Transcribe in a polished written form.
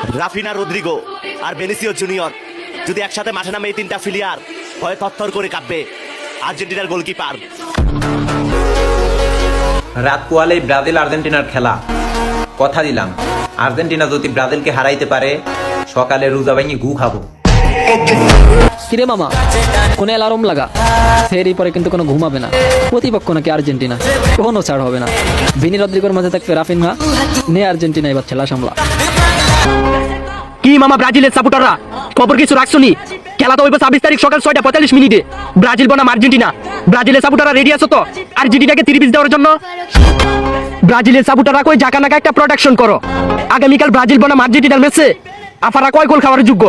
Raphinha Rodrigo আর বেনিসিও junior যদি একসাথে মাঠে নামে এই তিনটা ফিলিয়ার ভয়ে থরথর করে কাঁপবে আর্জেন্টিনার গোলকিপার। রাত পোয়ালেই ব্রাজিল আর্জেন্টিনার খেলা। কথা দিলাম, আর্জেন্টিনা যদি ব্রাজিলকে হারাইতে পারে সকালে রোজা ভাঙি গু খাবো। কিরে মামা, কোনে অ্যালার্ম লাগা, ফেরি পরে কিন্তু কোনো ঘুমাবে না। প্রতিপক্ষ নাকি আর্জেন্টিনা, কোনো ছাড় হবে না। ভিনি রদ্রিগোর মাঝে থাকবে রাফিনহা, নে আর্জেন্টিনা এবার ছেলা সামলা। কি মামা ব্রাজিলের সাপোর্টাররা, খবর কিছু রাখছনি? খেলা তো হইব 26 তারিখ সকাল 6:45 ব্রাজিল বনাম আর্জেন্টিনা। ব্রাজিলের সাপোর্টাররা রেডি আছো তো আর্জেন্টিনাকে 3 দেওয়ার জন্য? ব্রাজিলের সাপোর্টাররা কই জাকা নাকা একটা প্রোডাকশন করো। আগামীকাল ব্রাজিল বনাম আর্জেন্টিনার ম্যাচে আফারা কয় গোল খাওয়ার যোগ্য?